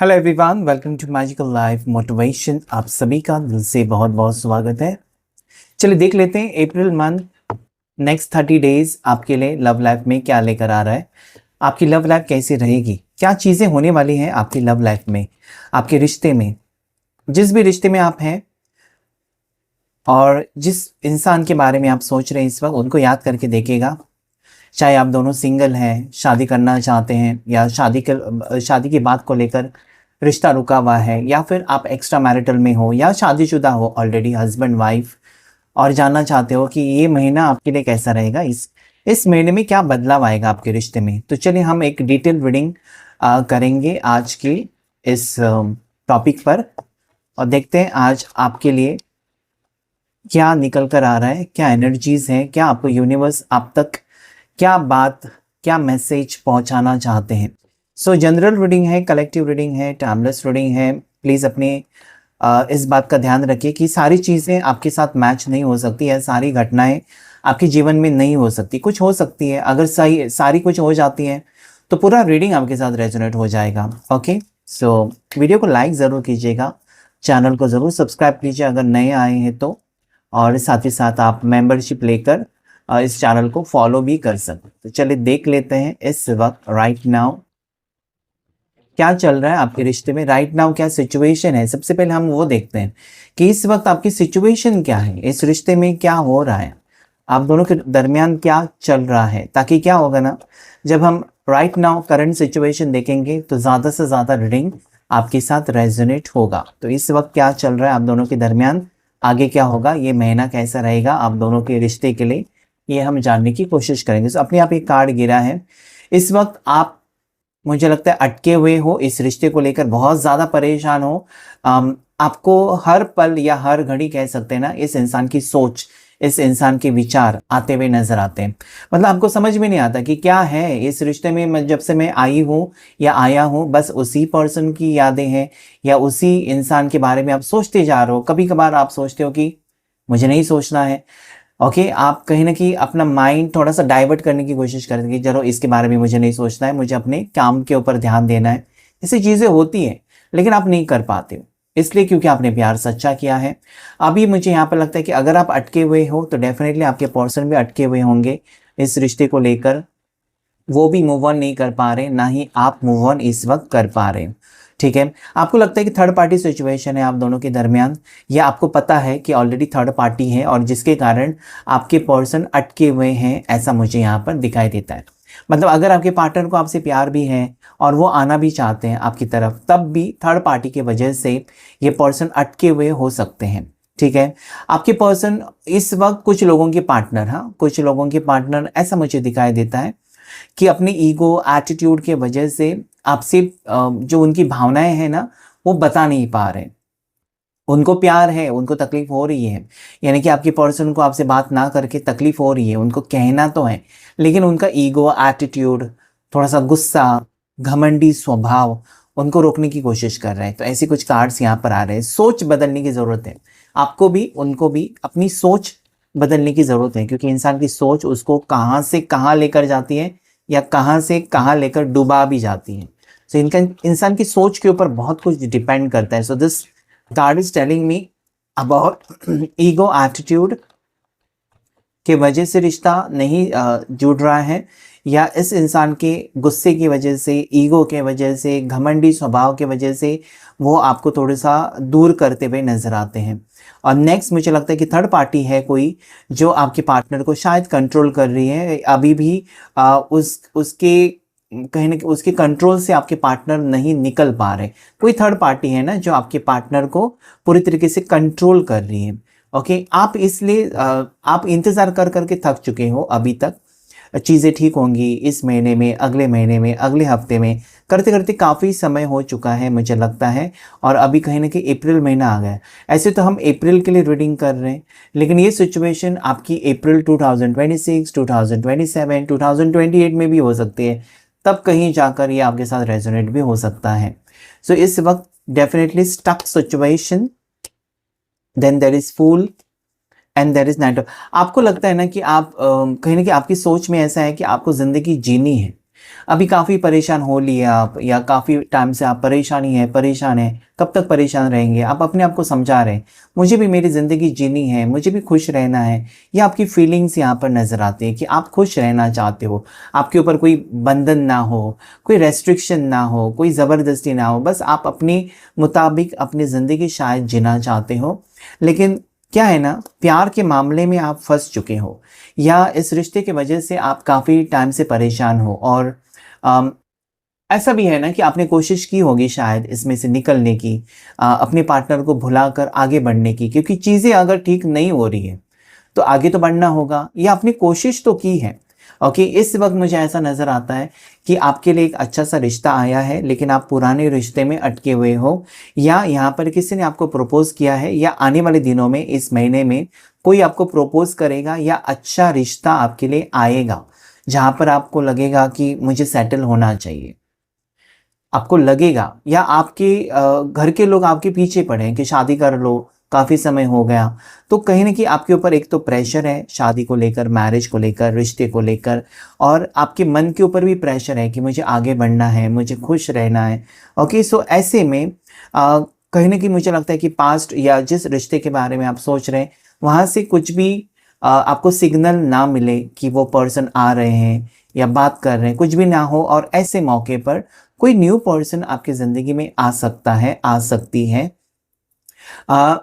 Hello everyone, welcome to magical life motivation. आप सभी का दिल से बहुत बहुत स्वागत है। चलिए देख लेते हैं अप्रैल मंथ नेक्स्ट 30 डेज आपके लिए लव लाइफ में क्या लेकर आ रहा है। आपकी लव लाइफ कैसी रहेगी, क्या चीज़ें होने वाली हैं आपकी लव लाइफ में, आपके रिश्ते में, जिस भी रिश्ते में आप हैं और जिस इंसान के बारे में आप सोच रहे हैं इस वक्त, उनको याद करके देखिएगा। चाहे आप दोनों सिंगल हैं, शादी करना चाहते हैं, या शादी की बात को लेकर रिश्ता रुका हुआ है, या फिर आप एक्स्ट्रा मैरिटल में हो या शादीशुदा हो ऑलरेडी, हस्बैंड वाइफ, और जानना चाहते हो कि ये महीना आपके लिए कैसा रहेगा, इस महीने में क्या बदलाव आएगा आपके रिश्ते में। तो चलिए हम एक डिटेल रीडिंग करेंगे आज की इस टॉपिक पर, और देखते हैं आज आपके लिए क्या निकल कर आ रहा है, क्या एनर्जीज हैं, क्या आपको यूनिवर्स आप तक क्या बात, क्या मैसेज पहुंचाना चाहते हैं। सो जनरल रीडिंग है, कलेक्टिव रीडिंग है, टाइमलेस रीडिंग है। प्लीज़ अपने इस बात का ध्यान रखिए कि सारी चीज़ें आपके साथ मैच नहीं हो सकती है, सारी घटनाएं आपके जीवन में नहीं हो सकती, कुछ हो सकती है। अगर सही सारी कुछ हो जाती हैं तो पूरा रीडिंग आपके साथ रेजोनेट हो जाएगा। ओके, सो वीडियो को लाइक ज़रूर कीजिएगा, चैनल को ज़रूर सब्सक्राइब कीजिए अगर नए आए हैं तो, और साथ ही साथ आप मेंबरशिप लेकर इस चैनल को फॉलो भी कर सकते। तो चलिए देख लेते हैं इस वक्त राइट नाउ क्या चल रहा है आपके रिश्ते में, राइट नाउ क्या सिचुएशन है। सबसे पहले हम वो देखते हैं कि इस वक्त आपकी सिचुएशन क्या है, इस रिश्ते में क्या हो रहा है, आप दोनों के दरमियान क्या चल रहा है। ताकि क्या होगा ना, जब हम राइट नाउ करंट सिचुएशन देखेंगे तो ज़्यादा से ज़्यादा रीडिंग आपके साथ रेजोनेट होगा। तो इस वक्त क्या चल रहा है आप दोनों के दरमियान, आगे क्या होगा, ये महीना कैसा रहेगा आप दोनों के रिश्ते के लिए, ये हम जानने की कोशिश करेंगे। तो अपने आप एक कार्ड गिरा है। इस वक्त आप, मुझे लगता है, अटके हुए हो इस रिश्ते को लेकर, बहुत ज़्यादा परेशान हो। आपको हर पल या हर घड़ी कह सकते हैं ना, इस इंसान की सोच, इस इंसान के विचार आते हुए नजर आते हैं। मतलब आपको समझ में नहीं आता कि क्या है इस रिश्ते में। जब से मैं आई हूँ या आया हूँ, बस उसी पर्सन की यादें हैं या उसी इंसान के बारे में आप सोचते जा रहे हो। कभी कभार आप सोचते हो कि मुझे नहीं सोचना है। ओके, आप कहीं ना कहीं अपना माइंड थोड़ा सा डाइवर्ट करने की कोशिश करते हैं कि चलो इसके बारे में मुझे नहीं सोचना है, मुझे अपने काम के ऊपर ध्यान देना है। ऐसी चीज़ें होती हैं, लेकिन आप नहीं कर पाते हो, इसलिए क्योंकि आपने प्यार सच्चा किया है। अभी मुझे यहाँ पर लगता है कि अगर आप अटके हुए हो तो डेफिनेटली आपके पर्सन भी अटके हुए होंगे इस रिश्ते को लेकर। वो भी मूव ऑन नहीं कर पा रहे, ना ही आप मूव ऑन इस वक्त कर पा रहे। ठीक है, आपको लगता है कि थर्ड पार्टी सिचुएशन है आप दोनों के दरमियान, या आपको पता है कि ऑलरेडी थर्ड पार्टी है और जिसके कारण आपके पर्सन अटके हुए हैं, ऐसा मुझे यहाँ पर दिखाई देता है। मतलब अगर आपके पार्टनर को आपसे प्यार भी है और वो आना भी चाहते हैं आपकी तरफ, तब भी थर्ड पार्टी की वजह से ये पर्सन अटके हुए हो सकते हैं। ठीक है, आपके पर्सन इस वक्त कुछ लोगों के पार्टनर, हाँ कुछ लोगों के पार्टनर, ऐसा मुझे दिखाई देता है कि अपनी ईगो एटीट्यूड के वजह से आपसे जो उनकी भावनाएं हैं ना, वो बता नहीं पा रहे। उनको प्यार है, उनको तकलीफ हो रही है, यानी कि आपके पर्सन को आपसे बात ना करके तकलीफ हो रही है, उनको कहना तो है, लेकिन उनका ईगो एटीट्यूड, थोड़ा सा गुस्सा, घमंडी स्वभाव उनको रोकने की कोशिश कर रहे हैं। तो ऐसे कुछ कार्ड्स यहाँ पर आ रहे हैं। सोच बदलने की ज़रूरत है, आपको भी उनको भी अपनी सोच बदलने की ज़रूरत है, क्योंकि इंसान की सोच उसको कहाँ से कहाँ लेकर जाती है या कहाँ से कहाँ लेकर डुबा भी जाती है। सो इनका इंसान की सोच के ऊपर बहुत कुछ डिपेंड करता है। So this card is telling me about ego attitude के वजह से रिश्ता नहीं जुड़ रहा है, या इस इंसान के गुस्से की वजह से, ईगो के वजह से, घमंडी स्वभाव के वजह से वो आपको थोड़ा सा दूर करते हुए नजर आते हैं। और नेक्स्ट मुझे लगता है कि थर्ड पार्टी है कोई, जो आपके पार्टनर को शायद कंट्रोल कर रही है। अभी भी उसके कहीं ना कहीं उसके कंट्रोल से आपके पार्टनर नहीं निकल पा रहे। कोई थर्ड पार्टी है ना जो आपके पार्टनर को पूरी तरीके से कंट्रोल कर रही है। ओके, आप इसलिए आप इंतज़ार कर करके थक चुके हो। अभी तक चीज़ें ठीक होंगी इस महीने में, अगले महीने में, अगले हफ्ते में, करते करते काफ़ी समय हो चुका है मुझे लगता है। और अभी कहीं ना कहीं अप्रैल महीना आ गया है। ऐसे तो हम अप्रैल के लिए रीडिंग कर रहे हैं, लेकिन ये सिचुएशन आपकी अप्रैल 2026, 2027, 2028 में भी हो सकती है। तब कहीं जाकर ये आपके साथ रेजोनेट भी हो सकता है। सो इस वक्त definitely stuck situation, then there is fool and there is knight. आपको लगता है ना कि आप कहीं ना कहीं आपकी सोच में ऐसा है कि आपको ज़िंदगी जीनी है, अभी काफ़ी परेशान हो लिए आप, या काफ़ी टाइम से आप परेशान हैं, कब तक परेशान रहेंगे? आप अपने आप को समझा रहे हैं, मुझे भी मेरी ज़िंदगी जीनी है, मुझे भी खुश रहना है। ये आपकी फीलिंग्स यहाँ पर नज़र आती है कि आप खुश रहना चाहते हो। आपके ऊपर कोई बंधन ना हो, कोई रेस्ट्रिक्शन ना हो, कोई ज़बरदस्ती ना हो, बस आप अपने मुताबिक अपनी ज़िंदगी शायद जीना चाहते हो। लेकिन क्या है ना, प्यार के मामले में आप फँस चुके हो, या इस रिश्ते की वजह से आप काफ़ी टाइम से परेशान हो, और अम, ऐसा भी है ना कि आपने कोशिश की होगी शायद इसमें से निकलने की, अपने पार्टनर को भुलाकर आगे बढ़ने की, क्योंकि चीज़ें अगर ठीक नहीं हो रही है तो आगे तो बढ़ना होगा, या आपने कोशिश तो की है। ओके, इस वक्त मुझे ऐसा नज़र आता है कि आपके लिए एक अच्छा सा रिश्ता आया है, लेकिन आप पुराने रिश्ते में अटके हुए हो, या यहाँ पर किसी ने आपको प्रपोज किया है, या आने वाले दिनों में इस महीने में कोई आपको प्रपोज करेगा, या अच्छा रिश्ता आपके लिए आएगा जहाँ पर आपको लगेगा कि मुझे सेटल होना चाहिए। आपको लगेगा, या आपके घर के लोग आपके पीछे पड़े हैं कि शादी कर लो, काफ़ी समय हो गया। तो कहीं न कहीं आपके ऊपर एक तो प्रेशर है शादी को लेकर, मैरिज को लेकर, रिश्ते को लेकर, और आपके मन के ऊपर भी प्रेशर है कि मुझे आगे बढ़ना है, मुझे खुश रहना है। ओके, सो ऐसे में कहीं न कहीं मुझे लगता है कि पास्ट या जिस रिश्ते के बारे में आप सोच रहे हैं, वहाँ से कुछ भी आपको सिग्नल ना मिले कि वो पर्सन आ रहे हैं या बात कर रहे हैं, कुछ भी ना हो, और ऐसे मौके पर कोई न्यू पर्सन आपकी ज़िंदगी में आ सकता है, आ सकती है।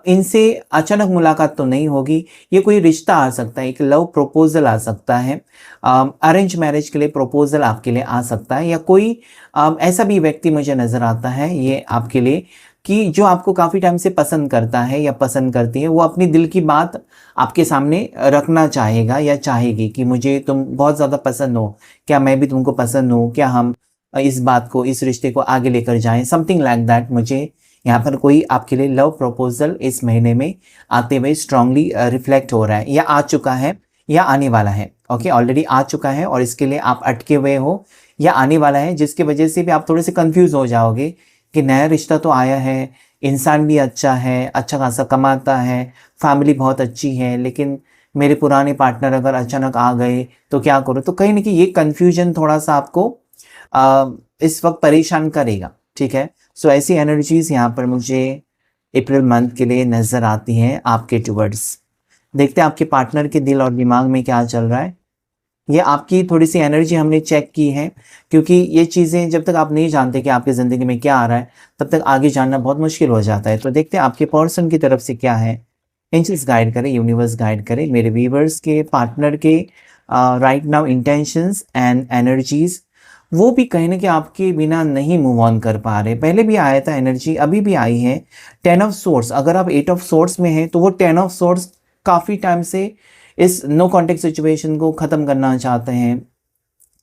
इनसे अचानक मुलाकात तो नहीं होगी, ये कोई रिश्ता आ सकता है, एक लव प्रपोज़ल आ सकता है, अरेंज मैरिज के लिए प्रपोज़ल आपके लिए आ सकता है, या कोई ऐसा भी व्यक्ति मुझे नज़र आता है ये आपके लिए, कि जो आपको काफ़ी टाइम से पसंद करता है या पसंद करती है, वो अपनी दिल की बात आपके सामने रखना चाहेगा या चाहेगी कि मुझे तुम बहुत ज़्यादा पसंद हो, क्या मैं भी तुमको पसंद हूँ? क्या हम इस बात को, इस रिश्ते को आगे लेकर जाएँ? समथिंग लाइक दैट मुझे यहाँ पर कोई आपके लिए लव प्रपोज़ल इस महीने में आते हुए स्ट्रांगली रिफ्लेक्ट हो रहा है, या आ चुका है, या आने वाला है। ओके, ऑलरेडी आ चुका है और इसके लिए आप अटके हुए हो, या आने वाला है, जिसकी वजह से भी आप थोड़े से कंफ्यूज हो जाओगे कि नया रिश्ता तो आया है, इंसान भी अच्छा है, अच्छा खासा कमाता है, फैमिली बहुत अच्छी है, लेकिन मेरे पुराने पार्टनर अगर अचानक आ गए तो क्या करूँ? तो कहीं न कहीं ये कन्फ्यूजन थोड़ा-सा आपको इस वक़्त परेशान करेगा, ठीक है? सो ऐसी एनर्जीज़ यहाँ पर मुझे अप्रैल मंथ के लिए नज़र आती हैं आपके टुवर्ड्स। देखते हैं आपके पार्टनर के दिल और दिमाग में क्या चल रहा है। ये आपकी थोड़ी-सी एनर्जी हमने चेक की है, क्योंकि ये चीज़ें जब तक आप नहीं जानते कि आपकी ज़िंदगी में क्या आ रहा है, तब तक आगे जानना बहुत मुश्किल हो जाता है। तो देखते हैं आपके पर्सन की तरफ से क्या है। एंजल्स गाइड करें, यूनिवर्स गाइड करे मेरे व्यूअर्स के पार्टनर के right now intentions and energies, वो भी कहीं न कहीं आपके बिना नहीं मूव ऑन कर पा रहे। पहले भी आया था एनर्जी, अभी भी आई है। 10 ऑफ सोर्ड्स, अगर आप 8 ऑफ सोर्ड्स में हैं, तो वो 10 ऑफ सोर्ड्स काफ़ी टाइम से इस नो कॉन्टैक्ट सिचुएशन को ख़त्म करना चाहते हैं।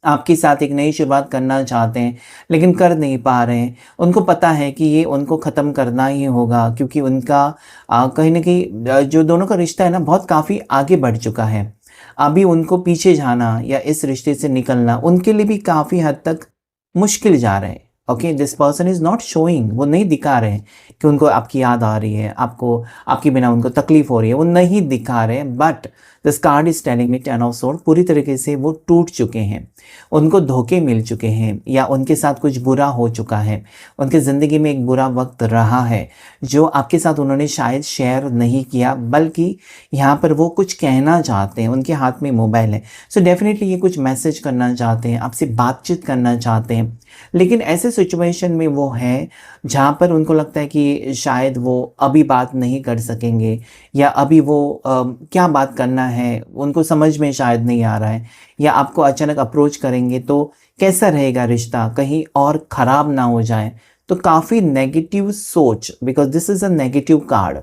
आपके साथ एक नई शुरुआत करना चाहते हैं, लेकिन कर नहीं पा रहे हैं। उनको पता है कि ये उनको ख़त्म करना ही होगा, क्योंकि उनका कहीं न कहीं जो दोनों का रिश्ता है ना, बहुत काफ़ी आगे बढ़ चुका है। अभी उनको पीछे जाना या इस रिश्ते से निकलना उनके लिए भी काफ़ी हद तक मुश्किल जा रहा है। Okay, this person is not showing, वो नहीं दिखा रहे हैं कि उनको आपकी याद आ रही है, आपको आपके बिना उनको तकलीफ़ हो रही है, वो नहीं दिखा रहे हैं। But this card is telling me 10 of sword, पूरी तरीके से वो टूट चुके हैं, उनको धोखे मिल चुके हैं, या उनके साथ कुछ बुरा हो चुका है, उनकी ज़िंदगी में एक बुरा वक्त रहा है जो आपके साथ उन्होंने शायद शेयर नहीं किया, बल्कि यहाँ पर वो कुछ कहना चाहते हैं, उनके हाथ में मोबाइल है। सो डेफिनेटली ये कुछ मैसेज करना चाहते हैं, आपसे बातचीत करना चाहते हैं, लेकिन ऐसे सिचुएशन में वो हैं जहाँ पर उनको लगता है कि शायद वो अभी बात नहीं कर सकेंगे, या अभी वो क्या बात करना है उनको समझ में शायद नहीं आ रहा है, या आपको अचानक अप्रोच करेंगे तो कैसा रहेगा रिश्ता, कहीं और ख़राब ना हो जाए। तो काफ़ी नेगेटिव सोच, because this is a negative card.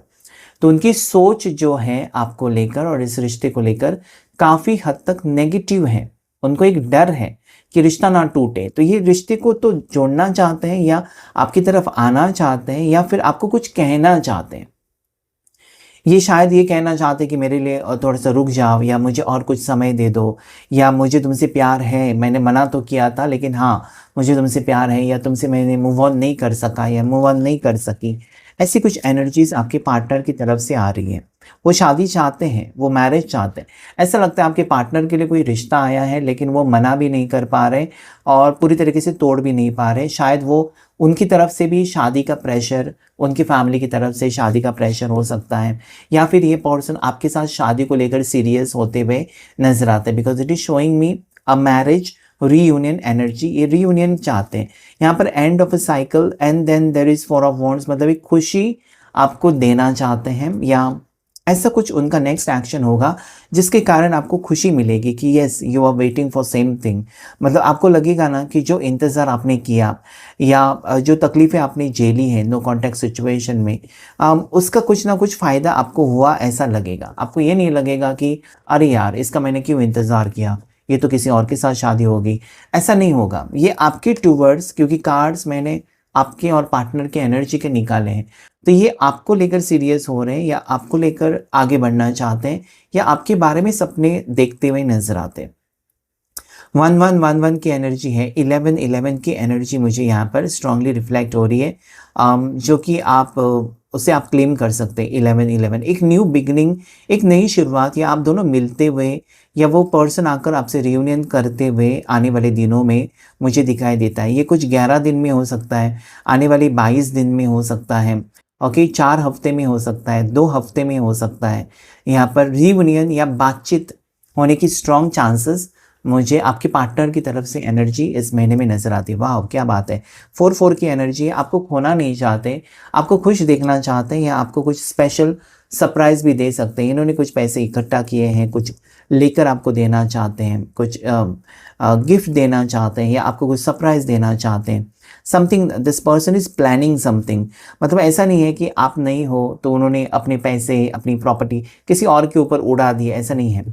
तो उनकी सोच जो है आपको लेकर और इस रिश्ते को लेकर काफ़ी हद तक नेगेटिव है। उनको एक डर है कि रिश्ता ना टूटे, तो ये रिश्ते को तो जोड़ना चाहते हैं, या आपकी तरफ आना चाहते हैं, या फिर आपको कुछ कहना चाहते हैं। ये शायद ये कहना चाहते हैं कि मेरे लिए थोड़ा-सा रुक जाओ, या मुझे और कुछ समय दे दो, या मुझे तुमसे प्यार है, मैंने मना तो किया था लेकिन हाँ, मुझे तुमसे प्यार है, या तुमसे मैंने मूव ऑन नहीं कर सका या मूव ऑन नहीं कर सकी। ऐसी कुछ एनर्जीज आपके पार्टनर की तरफ से आ रही है। वो शादी चाहते हैं, वो मैरिज चाहते हैं। ऐसा लगता है आपके पार्टनर के लिए कोई रिश्ता आया है, लेकिन वो मना भी नहीं कर पा रहे और पूरी तरीके से तोड़ भी नहीं पा रहे। शायद वो उनकी तरफ से भी शादी का प्रेशर, उनकी फैमिली की तरफ से शादी का प्रेशर हो सकता है, या फिर ये पर्सन आपके साथ शादी को लेकर सीरियस होते हुए नजर आते हैं, because it is showing me a marriage reunion energy. ये रीयूनियन चाहते हैं यहाँ पर, end of a cycle and then there is four of wands, मतलब एक खुशी आपको देना चाहते हैं, या ऐसा कुछ उनका नेक्स्ट एक्शन होगा जिसके कारण आपको खुशी मिलेगी कि yes you are waiting for same thing. मतलब आपको लगेगा ना कि जो इंतज़ार आपने किया या जो तकलीफ़ें आपने झेली हैं नो कॉन्टैक्ट सिचुएशन में, उसका कुछ ना कुछ फ़ायदा आपको हुआ ऐसा लगेगा। आपको ये नहीं लगेगा कि अरे यार इसका मैंने क्यों इंतज़ार किया, ये तो किसी और के साथ शादी होगी। ऐसा नहीं होगा। ये आपके टूवर्ड्स, क्योंकि कार्ड्स मैंने आपके और पार्टनर के एनर्जी के निकाले हैं, तो ये आपको लेकर सीरियस हो रहे हैं या आपको लेकर आगे बढ़ना चाहते हैं या आपके बारे में सपने देखते हुए नजर आते हैं। 1111 की एनर्जी है, 1111 की एनर्जी मुझे यहाँ पर स्ट्रांगली रिफ्लेक्ट हो रही है, जो कि आप उसे आप क्लेम कर सकते हैं। 1111 एक न्यू बिगनिंग, एक नई शुरुआत, या आप दोनों मिलते हुए या वो पर्सन आकर आपसे रियूनियन करते हुए आने वाले दिनों में मुझे दिखाई देता है। ये कुछ 11 दिन में हो सकता है, आने वाले 22 दिन में हो सकता है, ओके 4 हफ्ते में हो सकता है, 2 हफ्ते में हो सकता है। यहाँ पर रियूनियन या बातचीत होने की स्ट्रॉन्ग चांसेस मुझे आपके पार्टनर की तरफ से एनर्जी इस महीने में नजर आती है। वाह क्या बात है। 4-4 की एनर्जी है। आपको खोना नहीं चाहते, आपको खुश देखना चाहते हैं, या आपको कुछ स्पेशल सरप्राइज भी दे सकते हैं। इन्होंने कुछ पैसे इकट्ठा किए हैं, कुछ लेकर आपको देना चाहते हैं, कुछ गिफ्ट देना चाहते हैं, या आपको कुछ सरप्राइज देना चाहते हैं। Something, this person is planning something. मतलब ऐसा नहीं है कि आप नहीं हो तो उन्होंने अपने पैसे, अपनी प्रॉपर्टी किसी और के ऊपर उड़ा दिए, ऐसा नहीं है।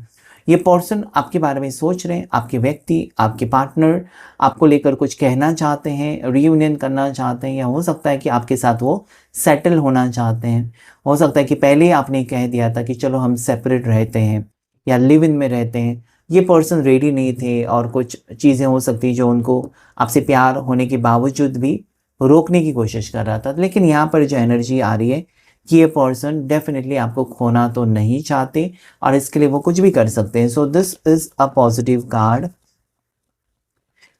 ये पर्सन आपके बारे में सोच रहे हैं, आपके व्यक्ति, आपके पार्टनर आपको लेकर कुछ कहना चाहते हैं, रियूनियन करना चाहते हैं, या हो सकता है कि आपके साथ वो सेटल होना चाहते हैं। हो सकता है कि पहले ही आपने कह दिया था कि चलो हम सेपरेट रहते हैं या लिव इन में रहते हैं। ये पर्सन रेडी नहीं थे और कुछ चीज़ें हो सकती जो उनको आपसे प्यार होने के बावजूद भी रोकने की कोशिश कर रहा था। लेकिन यहाँ पर जो एनर्जी आ रही है कि ये पर्सन डेफिनेटली आपको खोना तो नहीं चाहते और इसके लिए वो कुछ भी कर सकते हैं। So this is a positive card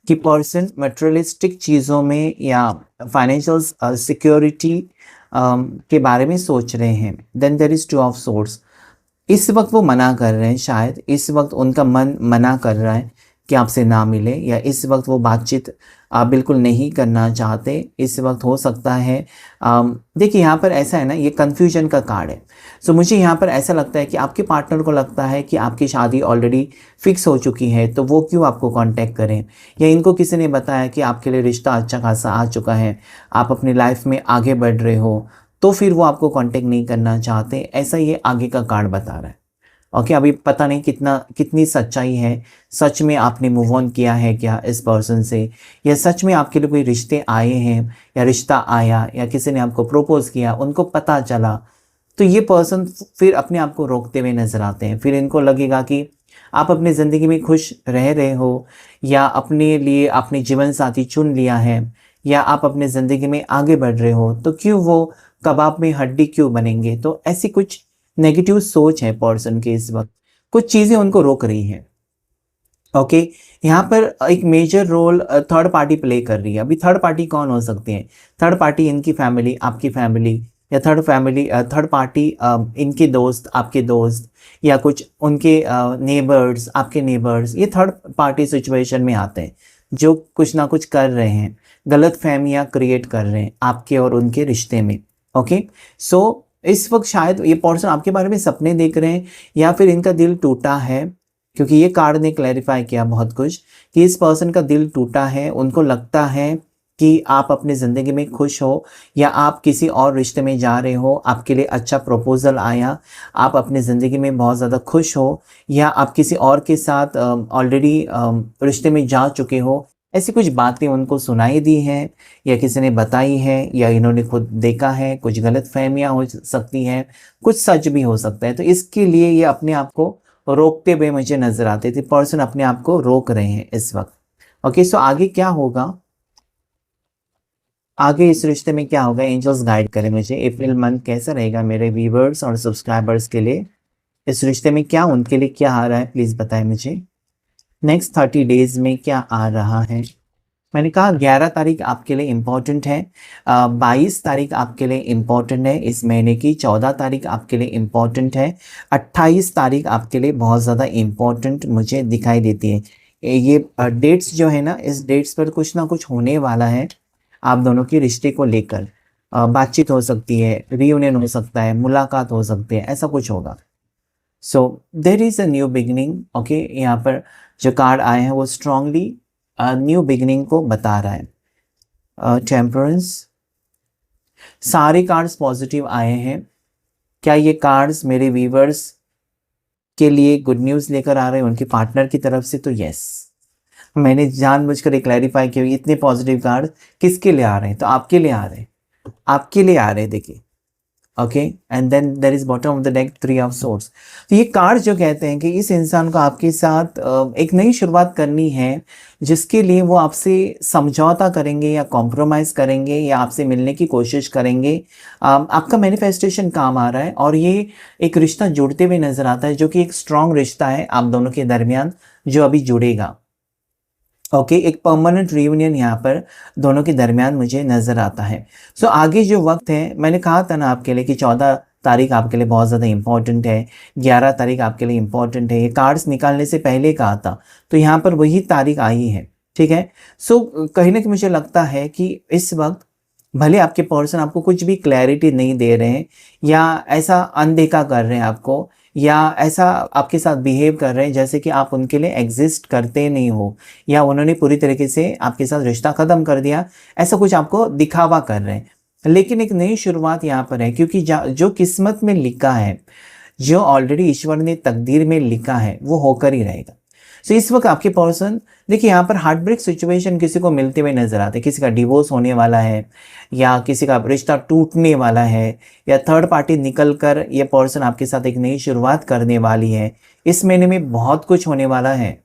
कि पर्सन मटेरियलिस्टिक चीज़ों में या फाइनेंशियल सिक्योरिटी के बारे में सोच रहे हैं। Then there is 2 of swords. इस वक्त वो मना कर रहे हैं, शायद इस वक्त उनका मन मना कर रहा है कि आपसे ना मिले, या इस वक्त वो बातचीत बिल्कुल नहीं करना चाहते। इस वक्त हो सकता है देखिए यहाँ पर ऐसा है ना, ये कन्फ्यूजन का कार्ड है। सो मुझे यहाँ पर ऐसा लगता है कि आपके पार्टनर को लगता है कि आपकी शादी ऑलरेडी फिक्स हो चुकी है, तो वो क्यों आपको कांटेक्ट करें, या इनको किसी ने बताया कि आपके लिए रिश्ता अच्छा खासा आ चुका है, आप अपनी लाइफ में आगे बढ़ रहे हो, तो फिर वो आपको कांटेक्ट नहीं करना चाहते। ऐसा ये आगे का कार्ड बता रहा है। ओके अभी पता नहीं कितनी सच्चाई है, सच में आपने मूव ऑन किया है क्या इस पर्सन से, या सच में आपके लिए कोई रिश्ते आए हैं, या रिश्ता आया, या किसी ने आपको प्रपोज किया, उनको पता चला, तो ये पर्सन फिर अपने आप को रोकते हुए नजर आते हैं। फिर इनको लगेगा कि आप अपनी ज़िंदगी में खुश रह रहे हो, या अपने लिए आपने जीवन साथी चुन लिया है, या आप अपने ज़िंदगी में आगे बढ़ रहे हो, तो क्यों वो कबाब में हड्डी क्यों बनेंगे। तो ऐसी कुछ नेगेटिव सोच है पर्सन के इस वक्त, कुछ चीज़ें उनको रोक रही हैं। ओके यहाँ पर एक major role third party play कर रही है। अभी थर्ड पार्टी कौन हो सकती है? थर्ड पार्टी इनकी फैमिली, आपकी फैमिली, या थर्ड पार्टी इनके दोस्त, आपके दोस्त, या कुछ उनके नेबर्स, आपके नेबर्स। ये थर्ड पार्टी सिचुएशन में आते हैं जो कुछ ना कुछ कर रहे हैं, गलत फहमियाँ क्रिएट कर रहे हैं आपके और उनके रिश्ते में। ओके सो इस वक्त शायद ये पर्सन आपके बारे में सपने देख रहे हैं, या फिर इनका दिल टूटा है, क्योंकि ये कार्ड ने क्लैरिफाई किया बहुत कुछ कि इस पर्सन का दिल टूटा है। उनको लगता है कि आप अपनी ज़िंदगी में खुश हो, या आप किसी और रिश्ते में जा रहे हो, आपके लिए अच्छा प्रपोजल आया, आप अपनी ज़िंदगी में बहुत ज़्यादा खुश हो, या आप किसी और के साथ ऑलरेडी रिश्ते में जा चुके हो। ऐसी कुछ बातें उनको सुनाई दी हैं, या किसी ने बताई है, या इन्होंने खुद देखा है। कुछ गलत फहमियाँ हो सकती हैं, कुछ सच भी हो सकता है। तो इसके लिए ये अपने आप को रोकते हुए मुझे नजर आते थे। पर्सन अपने आप को रोक रहे हैं इस वक्त। ओके सो आगे क्या होगा आगे इस रिश्ते में क्या होगा, एंजल्स गाइड करें मुझे। अप्रैल मंथ कैसा रहेगा मेरे व्यूवर्स और सब्सक्राइबर्स के लिए, इस रिश्ते में क्या उनके लिए क्या आ रहा है, प्लीज़ बताएं मुझे। नेक्स्ट 30 डेज में क्या आ रहा है। मैंने कहा 11 तारीख आपके लिए इम्पॉर्टेंट है, 22 तारीख आपके लिए इम्पॉर्टेंट है इस महीने की, 14 तारीख आपके लिए इम्पॉर्टेंट है, 28 तारीख आपके लिए बहुत ज़्यादा इम्पॉर्टेंट मुझे दिखाई देती है। ये डेट्स जो है ना, इस डेट्स पर कुछ ना कुछ होने वाला है आप दोनों के रिश्ते को लेकर। बातचीत हो सकती है, रियूनियन हो सकता है, मुलाकात हो सकती है, ऐसा कुछ होगा। So there is a new beginning. Okay, यहाँ पर जो कार्ड आए हैं वो स्ट्रांगली न्यू बिगिनिंग को बता रहा है। टेम्परेंस, सारे कार्ड्स पॉजिटिव आए हैं। क्या ये कार्ड्स मेरे व्यूवर्स के लिए गुड न्यूज़ लेकर आ रहे हैं उनके पार्टनर की तरफ से? तो यस, मैंने जानबूझकर एक क्लैरिफाई किया, इतने पॉजिटिव कार्ड किसके लिए आ रहे हैं, तो आपके लिए आ रहे हैं, आपके लिए आ रहे हैं, देखिए। Okay, and then there is bottom of the deck 3 of swords. तो ये कार्ड जो कहते हैं कि इस इंसान को आपके साथ एक नई शुरुआत करनी है, जिसके लिए वो आपसे समझौता करेंगे या कॉम्प्रोमाइज़ करेंगे या आपसे मिलने की कोशिश करेंगे। आपका मैनिफेस्टेशन काम आ रहा है और ये एक रिश्ता जुड़ते हुए नज़र आता है, जो कि एक स्ट्रॉन्ग रिश्ता है आप दोनों के दरमियान जो अभी जुड़ेगा। ओके, एक परमानेंट रियूनियन यहाँ पर दोनों के दरमियान मुझे नज़र आता है। सो आगे जो वक्त है, मैंने कहा था ना आपके लिए कि 14 तारीख आपके लिए बहुत ज़्यादा इंपॉर्टेंट है, 11 तारीख आपके लिए इंपॉर्टेंट है। ये कार्ड्स निकालने से पहले कहा था, तो यहाँ पर वही तारीख आई है, ठीक है। सो कहीं ना कहीं मुझे लगता है कि इस वक्त भले आपके पर्सन आपको कुछ भी क्लैरिटी नहीं दे रहे हैं, या ऐसा अनदेखा कर रहे हैं आपको, या ऐसा आपके साथ बिहेव कर रहे हैं जैसे कि आप उनके लिए एग्जिस्ट करते नहीं हो, या उन्होंने पूरी तरीके से आपके साथ रिश्ता ख़त्म कर दिया, ऐसा कुछ आपको दिखावा कर रहे हैं। लेकिन एक नई शुरुआत यहाँ पर है, क्योंकि जो किस्मत में लिखा है, जो ऑलरेडी ईश्वर ने तकदीर में लिखा है, वो होकर ही रहेगा। सो इस वक्त आपके पर्सन, देखिए यहाँ पर हार्ट ब्रेक सिचुएशन किसी को मिलते हुए नजर आते हैं, किसी का डिवोर्स होने वाला है, या किसी का रिश्ता टूटने वाला है, या थर्ड पार्टी निकल कर ये पर्सन आपके साथ एक नई शुरुआत करने वाली है। इस महीने में बहुत कुछ होने वाला है।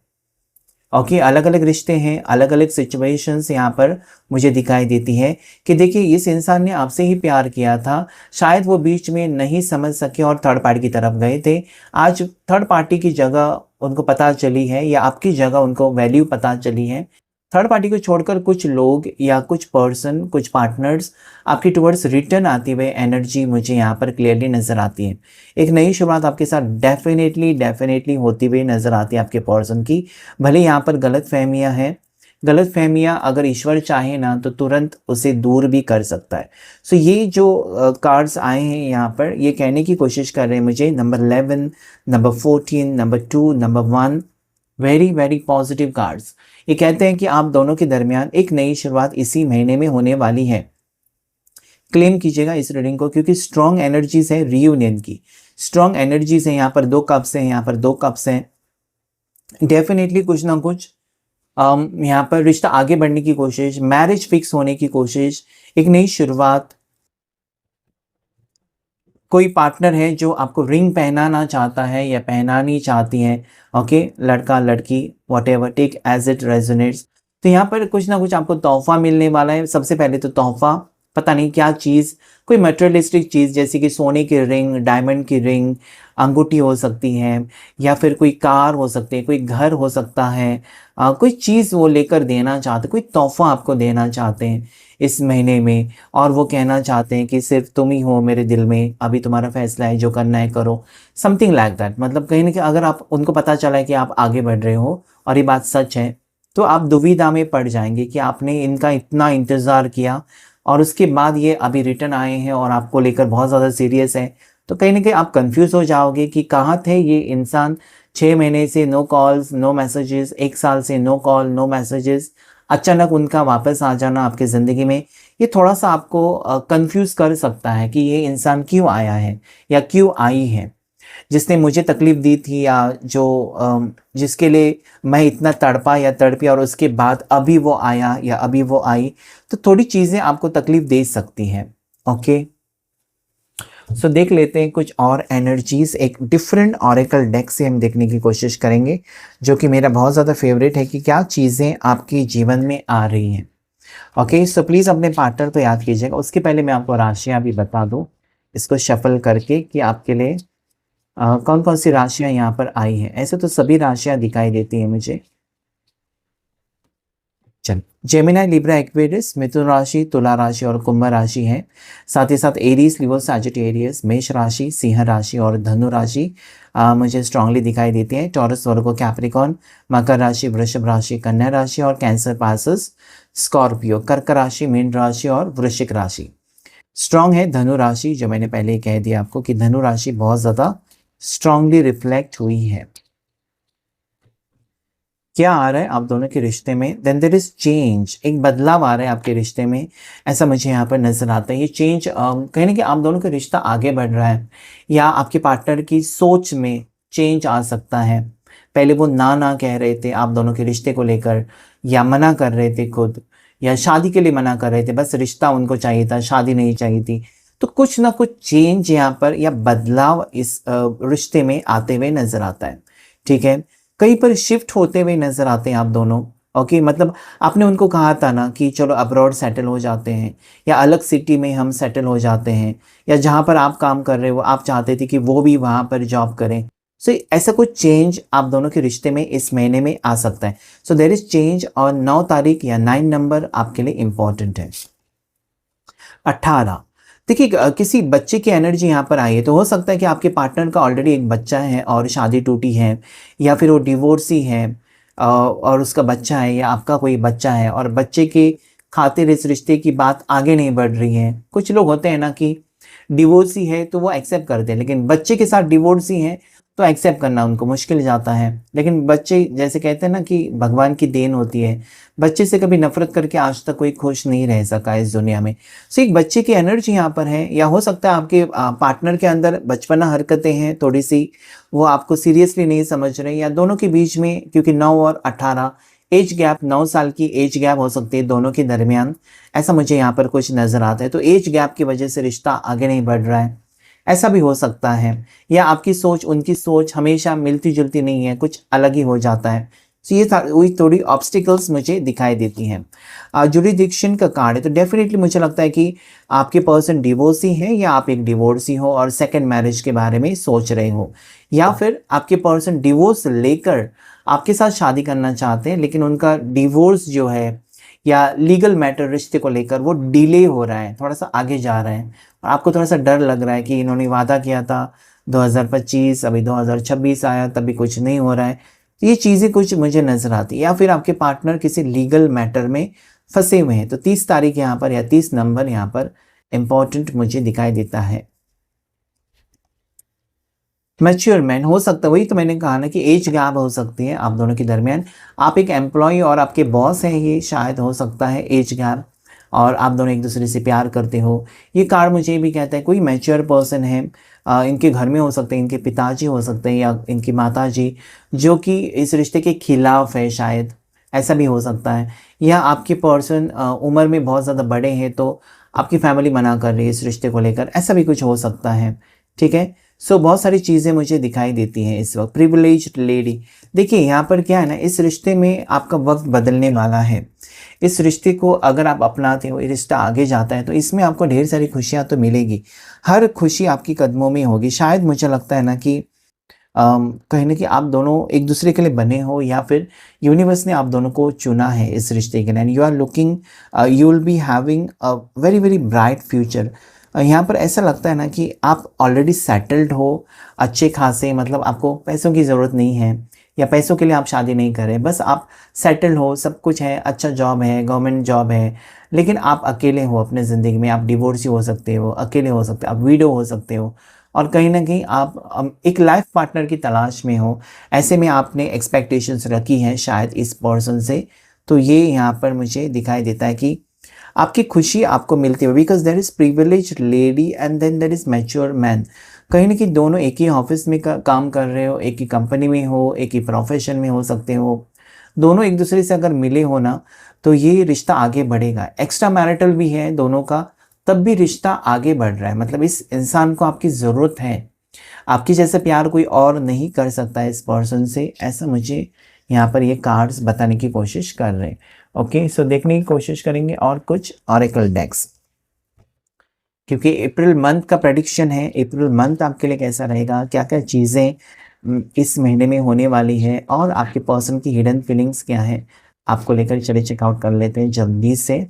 ओके, अलग अलग रिश्ते हैं, अलग अलग सिचुएशंस यहाँ पर मुझे दिखाई देती है कि देखिए इस इंसान ने आपसे ही प्यार किया था, शायद वो बीच में नहीं समझ सके और थर्ड पार्टी की तरफ गए थे। आज थर्ड पार्टी की जगह उनको पता चली है, या आपकी जगह उनको वैल्यू पता चली है। थर्ड पार्टी को छोड़कर कुछ लोग या कुछ पर्सन, कुछ पार्टनर्स आपकी टुवर्ड्स रिटर्न आती हुई एनर्जी मुझे यहाँ पर क्लियरली नज़र आती है। एक नई शुरुआत आपके साथ डेफिनेटली होती हुई नज़र आती है आपके पर्सन की। भले यहाँ पर गलत फहमियाँ हैं, गलत फहमियाँ अगर ईश्वर चाहे ना तो तुरंत उसे दूर भी कर सकता है। सो ये जो कार्ड्स आए हैं यहाँ पर, ये कहने की कोशिश कर रहे हैं मुझे, number 11, number 14, number 2, number 1, very positive cards. ये कहते हैं कि आप दोनों के दरमियान एक नई शुरुआत इसी महीने में होने वाली है। क्लेम कीजिएगा इस रीडिंग को, क्योंकि स्ट्रॉन्ग एनर्जीज है रियूनियन की, स्ट्रॉन्ग एनर्जीज है। यहाँ पर 2 कप्स हैं, यहाँ पर 2 कप्स हैं। डेफिनेटली कुछ ना कुछ यहाँ पर रिश्ता आगे बढ़ने की कोशिश, मैरिज फिक्स होने की कोशिश, एक नई शुरुआत। कोई पार्टनर है जो आपको रिंग पहनाना चाहता है या पहनानी चाहती है। ओके, लड़का लड़की whatever, take as it resonates. तो यहाँ पर कुछ ना कुछ आपको तोहफा मिलने वाला है। सबसे पहले तो तोहफा, पता नहीं क्या चीज़, कोई मटेरियलिस्टिक चीज़ जैसे कि सोने की रिंग, डायमंड की रिंग, अंगूठी हो सकती है, या फिर कोई कार हो सकती है, कोई घर हो सकता है। कोई चीज़ वो लेकर देना चाहते, कोई तोहफा आपको देना चाहते हैं इस महीने में, और वो कहना चाहते हैं कि सिर्फ तुम ही हो मेरे दिल में, अभी तुम्हारा फैसला है, जो करना है करो, समथिंग लाइक दैट। मतलब कहीं ना कहीं अगर आप उनको पता चला है कि आप आगे बढ़ रहे हो और ये बात सच है, तो आप दुविधा में पड़ जाएंगे कि आपने इनका इतना इंतज़ार किया और उसके बाद ये अभी रिटर्न आए हैं और आपको लेकर बहुत ज़्यादा सीरियस है। तो कहीं ना कहीं आप कंफ्यूज हो जाओगे कि कहाँ थे ये इंसान। 6 महीने से नो कॉल्स नो मैसेजेस, 1 साल से नो कॉल नो मैसेजेस, अचानक उनका वापस आ जाना आपकी ज़िंदगी में, ये थोड़ा सा आपको कंफ्यूज कर सकता है कि ये इंसान क्यों आया है या क्यों आई है। जिसने मुझे तकलीफ़ दी थी, या जो जिसके लिए मैं इतना तड़पा या तड़पी, और उसके बाद अभी वो आया या अभी वो आई, तो थोड़ी चीज़ें आपको तकलीफ़ दे सकती हैं। ओके, सो देख लेते हैं कुछ और एनर्जीज। एक डिफरेंट ऑरेकल डेक से हम देखने की कोशिश करेंगे, जो कि मेरा बहुत ज़्यादा फेवरेट है कि क्या चीज़ें आपके जीवन में आ रही हैं। ओके, सो प्लीज़ अपने पार्टनर को याद कीजिएगा। उसके पहले मैं आपको राशियाँ भी बता दूँ, इसको शफल करके, कि आपके लिए कौन कौन सी राशियाँ यहाँ पर आई हैं। ऐसे तो सभी राशियाँ दिखाई देती हैं मुझे। चल, जेमिनी, लिब्रा, एक्वेरियस, मिथुन राशि, तुला राशि और कुंभ राशि है। साथ ही साथ एरीज, लियो, सैजिटेरियस, मेष राशि, सिंह राशि और धनु राशि मुझे स्ट्रांगली दिखाई देती है। टॉरस, वर्गो, कैप्रिकॉर्न, मकर राशि, वृषभ राशि, कन्या राशि और कैंसर पासेस, स्कॉर्पियो, कर्क राशि, मीन राशि और वृश्चिक राशि। स्ट्रांग है धनु राशि, जो मैंने पहले ही कह दिया आपको कि धनु राशि बहुत ज़्यादा स्ट्रांगली रिफ्लेक्ट हुई है। क्या आ रहा है आप दोनों के रिश्ते में? देन देयर इज चेंज, एक बदलाव आ रहा है आपके रिश्ते में, ऐसा मुझे यहाँ पर नजर आता है। ये चेंज कहीं ना कि आप दोनों का रिश्ता आगे बढ़ रहा है, या आपके पार्टनर की सोच में चेंज आ सकता है। पहले वो ना ना कह रहे थे आप दोनों के रिश्ते को लेकर, या मना कर रहे थे खुद, या शादी के लिए मना कर रहे थे, बस रिश्ता उनको चाहिए था, शादी नहीं चाहिए थी। तो कुछ ना कुछ चेंज यहाँ पर या बदलाव इस रिश्ते में आते हुए नजर आता है। ठीक है, कहीं पर शिफ्ट होते हुए नजर आते हैं आप दोनों। ओके, मतलब आपने उनको कहा था ना कि चलो अब्रॉड सेटल हो जाते हैं, या अलग सिटी में हम सेटल हो जाते हैं, या जहाँ पर आप काम कर रहे हो आप चाहते थे कि वो भी वहाँ पर जॉब करें। सो ऐसा कुछ चेंज आप दोनों के रिश्ते में इस महीने में आ सकता है। सो देयर इज चेंज, और 9 तारीख या 9 नंबर आपके लिए इंपॉर्टेंट है। 18, देखिए किसी बच्चे की एनर्जी यहाँ पर आई है, तो हो सकता है कि आपके पार्टनर का ऑलरेडी एक बच्चा है और शादी टूटी है, या फिर वो डिवोर्सी है और उसका बच्चा है, या आपका कोई बच्चा है और बच्चे के खातिर इस रिश्ते की बात आगे नहीं बढ़ रही है। कुछ लोग होते हैं ना कि डिवोर्सी है तो वो एक्सेप्ट करते हैं, लेकिन बच्चे के साथ डिवोर्सी है तो एक्सेप्ट करना उनको मुश्किल जाता है। लेकिन बच्चे, जैसे कहते हैं ना कि भगवान की देन होती है, बच्चे से कभी नफरत करके आज तक कोई खुश नहीं रह सका इस दुनिया में। सो एक बच्चे की एनर्जी यहाँ पर है, या हो सकता है आपके पार्टनर के अंदर बचपना हरकतें हैं थोड़ी सी, वो आपको सीरियसली नहीं समझ रहे, या दोनों के बीच में, क्योंकि 9 और 18 एज गैप, 9 साल की एज गैप हो सकती है दोनों के दरमियान, ऐसा मुझे यहाँ पर कुछ नजर आता है। तो एज गैप की वजह से रिश्ता आगे नहीं बढ़ रहा है, ऐसा भी हो सकता है। या आपकी सोच उनकी सोच हमेशा मिलती जुलती नहीं है, कुछ अलग ही हो जाता है। तो ये वही थोड़ी ऑब्स्टिकल्स मुझे दिखाई देती हैं। जुरिडिक्शन का कार्ड है, तो डेफिनेटली मुझे लगता है कि आपके पर्सन डिवोर्सी हैं, या आप एक डिवोर्सी हो और सेकंड मैरिज के बारे में सोच रहे हो, या फिर आपके पर्सन डिवोर्स लेकर आपके साथ शादी करना चाहते हैं, लेकिन उनका डिवोर्स जो है या लीगल मैटर रिश्ते को लेकर वो डिले हो रहा है, थोड़ा सा आगे जा रहा है, और आपको थोड़ा सा डर लग रहा है कि इन्होंने वादा किया था 2025, अभी 2026 आया, तभी कुछ नहीं हो रहा है। तो ये चीज़ें कुछ मुझे नज़र आती है, या फिर आपके पार्टनर किसी लीगल मैटर में फंसे हुए हैं। तो 30 तारीख यहाँ पर, या 30 नंबर यहाँ पर इम्पॉर्टेंट मुझे दिखाई देता है। मैच्योर मैन हो सकता है, वही तो मैंने कहा ना कि एज गैप हो सकती है आप दोनों के दरमियान। आप एक एम्प्लॉय और आपके बॉस हैं, ये शायद हो सकता है एज गैप, और आप दोनों एक दूसरे से प्यार करते हो। ये कार्ड मुझे भी कहता है कोई मैच्योर पर्सन है, इनके घर में हो सकते हैं, इनके पिताजी हो सकते हैं, या इनकी माताजी, जो कि इस रिश्ते के खिलाफ है शायद, ऐसा भी हो सकता है। या आपके पर्सन उम्र में बहुत ज़्यादा बड़े हैं, तो आपकी फैमिली मना कर रही है इस रिश्ते को लेकर, ऐसा भी कुछ हो सकता है। ठीक है, सो बहुत सारी चीज़ें मुझे दिखाई देती हैं इस वक्त। प्रिविलेज्ड लेडी, देखिए यहाँ पर क्या है ना, इस रिश्ते में आपका वक्त बदलने वाला है। इस रिश्ते को अगर आप अपनाते हो, ये रिश्ता आगे जाता है, तो इसमें आपको ढेर सारी खुशियाँ तो मिलेगी, हर खुशी आपकी कदमों में होगी। शायद मुझे लगता है ना कि कहीं ना कि आप दोनों एक दूसरे के लिए बने हो, या फिर यूनिवर्स ने आप दोनों को चुना है इस रिश्ते के लिए, and you are looking, you will be having a very very bright future. यहाँ पर ऐसा लगता है ना कि आप ऑलरेडी सेटल्ड हो अच्छे खासे, मतलब आपको पैसों की ज़रूरत नहीं है, या पैसों के लिए आप शादी नहीं कर रहे, बस आप सेटल्ड हो, सब कुछ है, अच्छा जॉब है, गवर्नमेंट जॉब है, लेकिन आप अकेले हो अपने ज़िंदगी में। आप डिवोर्सी हो सकते हो, अकेले हो सकते हो, आप विडो हो सकते हो, और कहीं ना कहीं आप एक लाइफ पार्टनर की तलाश में हो। ऐसे में आपने एक्सपेक्टेशंस रखी हैं शायद इस पर्सन से, तो ये यहाँ पर मुझे दिखाई देता है कि आपकी खुशी आपको मिलती है, because there is privilege lady and then there is mature man. कहीं ना कहीं दोनों एक ही ऑफिस में काम कर रहे हो, एक ही कंपनी में हो, एक ही प्रोफेशन में हो सकते हो, दोनों एक दूसरे से अगर मिले हो ना, तो ये रिश्ता आगे बढ़ेगा। एक्स्ट्रा मैरिटल भी है दोनों का, तब भी रिश्ता आगे बढ़ रहा है। मतलब इस इंसान को आपकी ज़रूरत है, आपकी जैसे प्यार कोई और नहीं कर सकता है इस पर्सन से, ऐसा मुझे यहाँ पर ये कार्ड्स बताने की कोशिश कर रहे हैं। ओके, सो देखने की कोशिश करेंगे और कुछ ऑरेकल डेक्स, क्योंकि अप्रैल मंथ का प्रेडिक्शन है। अप्रैल मंथ आपके लिए कैसा रहेगा, क्या क्या चीज़ें इस महीने में होने वाली है, और आपके पर्सन की हिडन फीलिंग्स क्या है, आपको लेकर चले चेकआउट कर लेते हैं जल्दी से।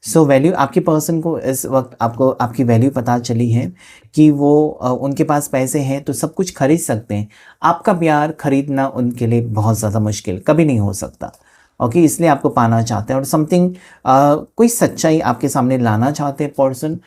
सो वैल्यू, आपके पर्सन को इस वक्त आपको आपकी वैल्यू पता चली है कि वो उनके पास पैसे हैं तो सब कुछ खरीद सकते हैं। आपका प्यार खरीदना उनके लिए बहुत ज़्यादा मुश्किल कभी नहीं हो सकता। ओके, इसलिए आपको पाना चाहते हैं और समथिंग कोई सच्चाई आपके सामने लाना चाहते हैं पर्सन।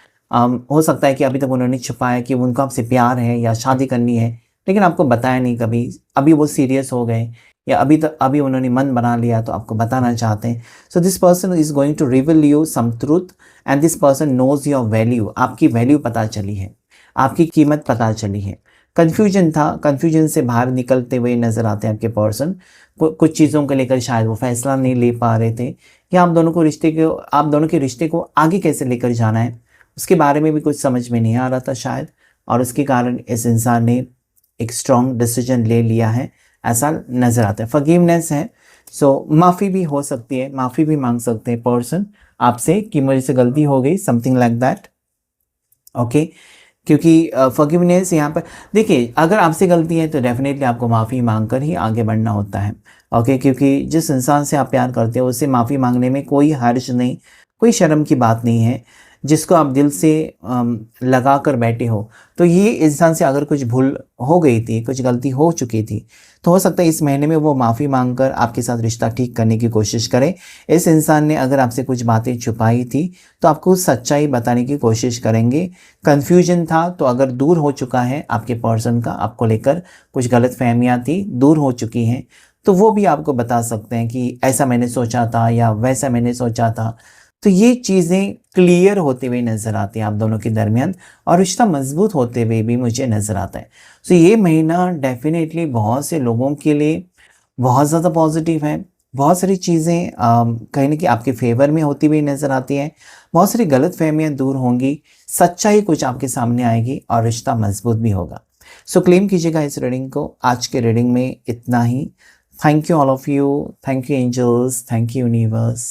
हो सकता है कि अभी तक उन्होंने छुपाया कि उनको आपसे प्यार है या शादी करनी है, लेकिन आपको बताया नहीं कभी। अभी वो सीरियस हो गए या अभी उन्होंने मन बना लिया तो आपको बताना चाहते हैं। So this person is going to reveal you some truth and this person knows your value. आपकी वैल्यू पता चली है, आपकी कीमत पता चली है। कन्फ्यूजन था, कन्फ्यूजन से बाहर निकलते हुए नजर आते हैं आपके पर्सन। कुछ चीज़ों को लेकर शायद वो फैसला नहीं ले पा रहे थे, या आप दोनों के रिश्ते को आगे कैसे लेकर जाना है उसके बारे में भी कुछ समझ में नहीं आ रहा था शायद, और उसके कारण इस इंसान ने एक स्ट्रॉन्ग डिसीजन ले लिया है, ऐसा नज़र आता है। फॉरगिवनेस है, सो माफ़ी भी हो सकती है, माफ़ी भी मांग सकते हैं पर्सन आपसे कि मुझे से गलती हो गई, समथिंग लाइक दैट। ओके, क्योंकि फॉरगिवनेस यहाँ पर देखिए, अगर आपसे गलती है तो डेफिनेटली आपको माफ़ी मांग कर ही आगे बढ़ना होता है। ओके, क्योंकि जिस इंसान से आप प्यार करते हो उससे माफ़ी मांगने में कोई हर्ज नहीं, कोई शर्म की बात नहीं है। जिसको आप दिल से लगा कर बैठे हो, तो ये इंसान से अगर कुछ भूल हो गई थी, कुछ गलती हो चुकी थी, तो हो सकता है इस महीने में वो माफ़ी मांग कर आपके साथ रिश्ता ठीक करने की कोशिश करें। इस इंसान ने अगर आपसे कुछ बातें छुपाई थी तो आपको सच्चाई बताने की कोशिश करेंगे। कन्फ्यूजन था तो अगर दूर हो चुका है आपके पर्सन का, आपको लेकर कुछ गलत फहमियाँ थी, दूर हो चुकी हैं, तो वो भी आपको बता सकते हैं कि ऐसा मैंने सोचा था या वैसा मैंने सोचा था। तो ये चीज़ें क्लियर होते हुए नज़र आती हैं आप दोनों के दरमियान, और रिश्ता मजबूत होते हुए भी मुझे नज़र आता है। सो ये महीना डेफिनेटली बहुत से लोगों के लिए बहुत ज़्यादा पॉजिटिव है। बहुत सारी चीज़ें कहीं न कहीं आपके फेवर में होती हुई नज़र आती हैं। बहुत सारी गलतफ़हमियाँ दूर होंगी, सच्चाई कुछ आपके सामने आएगी और रिश्ता मजबूत भी होगा। सो क्लेम कीजिएगा इस रीडिंग को। आज के रीडिंग में इतना ही। Thank you all of you, thank you angels, thank you universe.